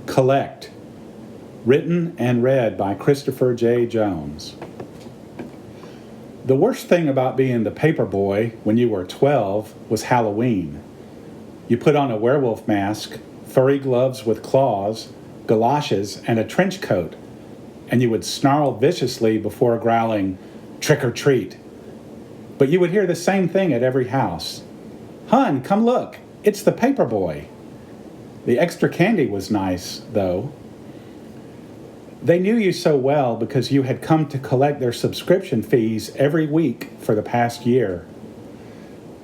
Collect, written and read by Christopher J. Jones. The worst thing about being the paper boy when you were 12 was Halloween. You put on a werewolf mask, furry gloves with claws, galoshes, and a trench coat, and you would snarl viciously before growling, "Trick or treat." But you would hear the same thing at every house. "Hun, come look, it's the paper boy." The extra candy was nice, though. They knew you so well because you had come to collect their subscription fees every week for the past year.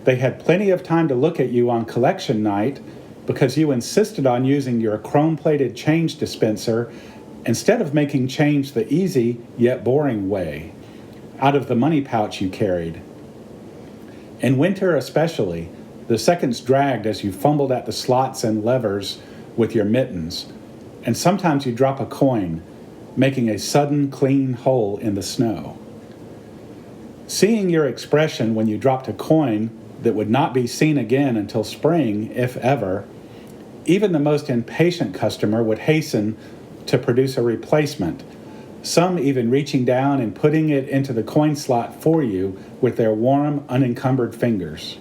They had plenty of time to look at you on collection night because you insisted on using your chrome-plated change dispenser instead of making change the easy yet boring way, out of the money pouch you carried. In winter especially, the seconds dragged as you fumbled at the slots and levers with your mittens, and sometimes you drop a coin, making a sudden clean hole in the snow. Seeing your expression when you dropped a coin that would not be seen again until spring, if ever, even the most impatient customer would hasten to produce a replacement, some even reaching down and putting it into the coin slot for you with their warm, unencumbered fingers.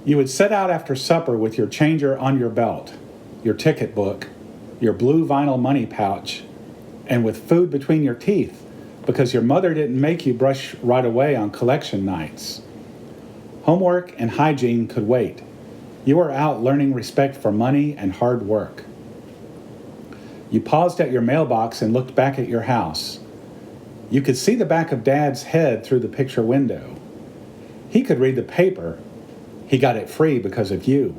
You would set out after supper with your changer on your belt, your ticket book, your blue vinyl money pouch, and with food between your teeth because your mother didn't make you brush right away on collection nights. Homework and hygiene could wait. You were out learning respect for money and hard work. You paused at your mailbox and looked back at your house. You could see the back of Dad's head through the picture window. He could read the paper. He got it free because of you,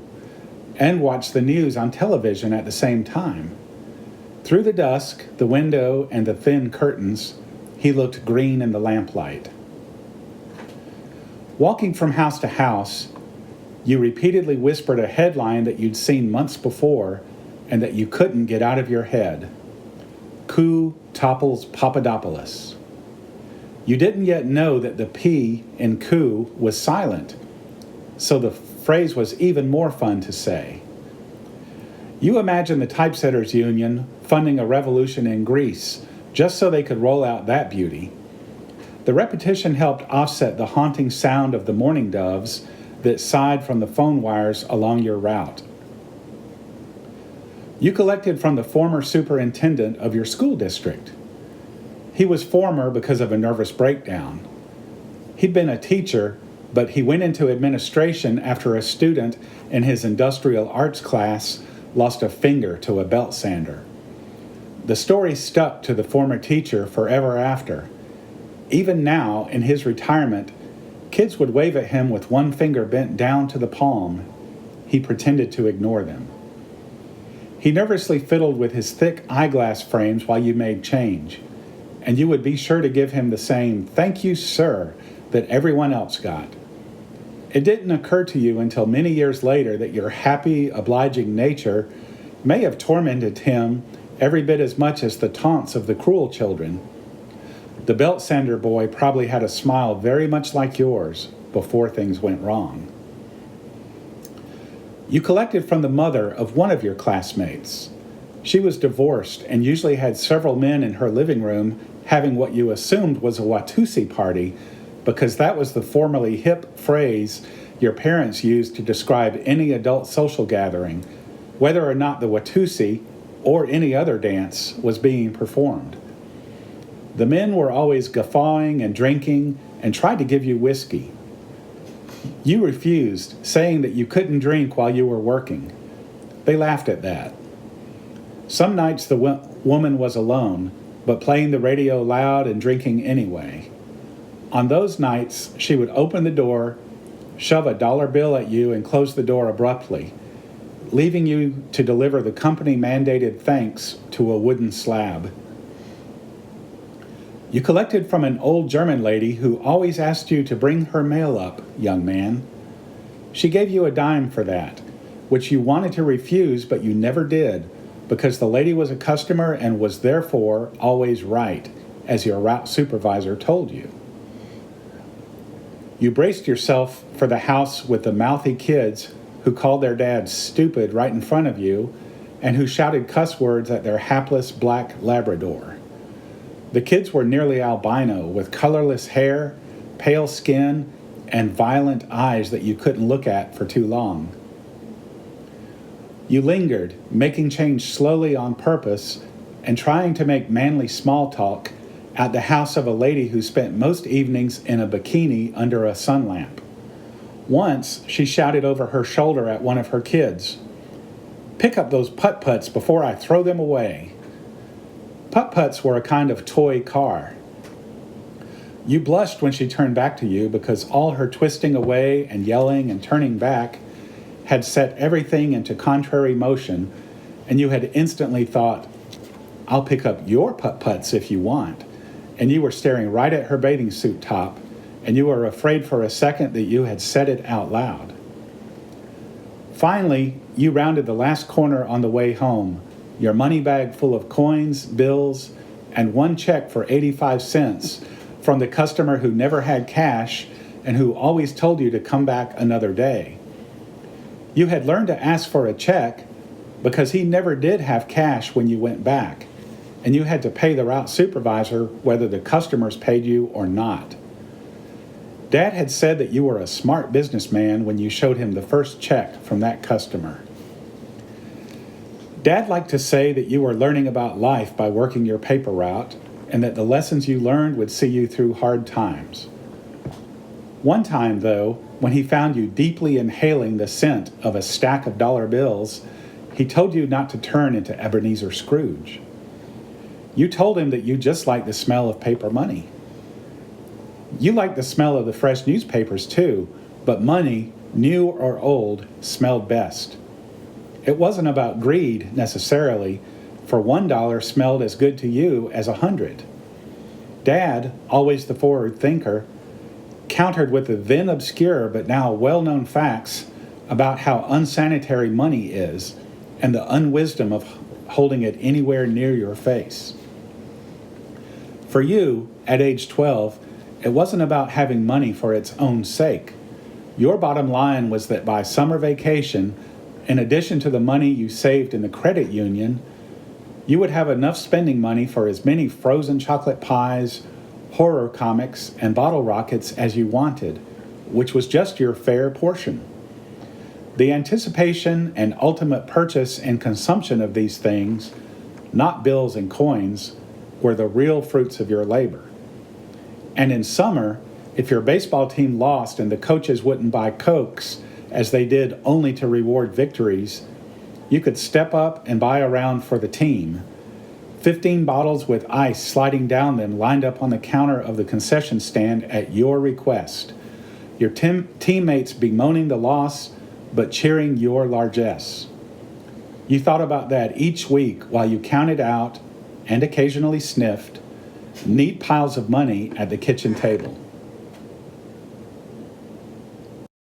and watch the news on television at the same time. Through the dusk, the window, and the thin curtains, he looked green in the lamplight. Walking from house to house, you repeatedly whispered a headline that you'd seen months before and that you couldn't get out of your head. Coup topples Papadopoulos. You didn't yet know that the P in coup was silent, so the phrase was even more fun to say. You imagine the typesetters union funding a revolution in Greece just so they could roll out that beauty. The repetition helped offset the haunting sound of the mourning doves that sighed from the phone wires along your route. You collected from the former superintendent of your school district. He was former because of a nervous breakdown. He'd been a teacher, but he went into administration after a student in his industrial arts class lost a finger to a belt sander. The story stuck to the former teacher forever after. Even now, in his retirement, kids would wave at him with one finger bent down to the palm. He pretended to ignore them. He nervously fiddled with his thick eyeglass frames while you made change, and you would be sure to give him the same "thank you, sir" that everyone else got. It didn't occur to you until many years later that your happy, obliging nature may have tormented him every bit as much as the taunts of the cruel children. The belt sander boy probably had a smile very much like yours before things went wrong. You collected from the mother of one of your classmates. She was divorced and usually had several men in her living room having what you assumed was a Watusi party because that was the formerly hip phrase your parents used to describe any adult social gathering, whether or not the Watusi or any other dance was being performed. The men were always guffawing and drinking and tried to give you whiskey. You refused, saying that you couldn't drink while you were working. They laughed at that. Some nights the woman was alone, but playing the radio loud and drinking anyway. On those nights, she would open the door, shove a dollar bill at you, and close the door abruptly, leaving you to deliver the company-mandated thanks to a wooden slab. You collected from an old German lady who always asked you to bring her mail up, young man. She gave you a dime for that, which you wanted to refuse, but you never did, because the lady was a customer and was therefore always right, as your route supervisor told you. You braced yourself for the house with the mouthy kids who called their dads stupid right in front of you and who shouted cuss words at their hapless black Labrador. The kids were nearly albino, with colorless hair, pale skin, and violent eyes that you couldn't look at for too long. You lingered, making change slowly on purpose and trying to make manly small talk at the house of a lady who spent most evenings in a bikini under a sun lamp. Once, she shouted over her shoulder at one of her kids, "Pick up those putt-putts before I throw them away." Putt-putts were a kind of toy car. You blushed when she turned back to you because all her twisting away and yelling and turning back had set everything into contrary motion, and you had instantly thought, "I'll pick up your putt-putts if you want," and you were staring right at her bathing suit top, and you were afraid for a second that you had said it out loud. Finally, you rounded the last corner on the way home, your money bag full of coins, bills, and one check for 85 cents from the customer who never had cash and who always told you to come back another day. You had learned to ask for a check because he never did have cash when you went back, and you had to pay the route supervisor whether the customers paid you or not. Dad had said that you were a smart businessman when you showed him the first check from that customer. Dad liked to say that you were learning about life by working your paper route, and that the lessons you learned would see you through hard times. One time, though, when he found you deeply inhaling the scent of a stack of dollar bills, he told you not to turn into Ebenezer Scrooge. You told him that you just liked the smell of paper money. You liked the smell of the fresh newspapers too, but money, new or old, smelled best. It wasn't about greed, necessarily, for $1 smelled as good to you as 100. Dad, always the forward thinker, countered with the then obscure but now well-known facts about how unsanitary money is and the unwisdom of holding it anywhere near your face. For you, at age 12, it wasn't about having money for its own sake. Your bottom line was that by summer vacation, in addition to the money you saved in the credit union, you would have enough spending money for as many frozen chocolate pies, horror comics, and bottle rockets as you wanted, which was just your fair portion. The anticipation and ultimate purchase and consumption of these things, not bills and coins, were the real fruits of your labor. And in summer, if your baseball team lost and the coaches wouldn't buy Cokes, as they did only to reward victories, you could step up and buy a round for the team. 15 bottles with ice sliding down them lined up on the counter of the concession stand at your request. Your teammates bemoaning the loss, but cheering your largesse. You thought about that each week while you counted out, and occasionally sniffed, neat piles of money at the kitchen table.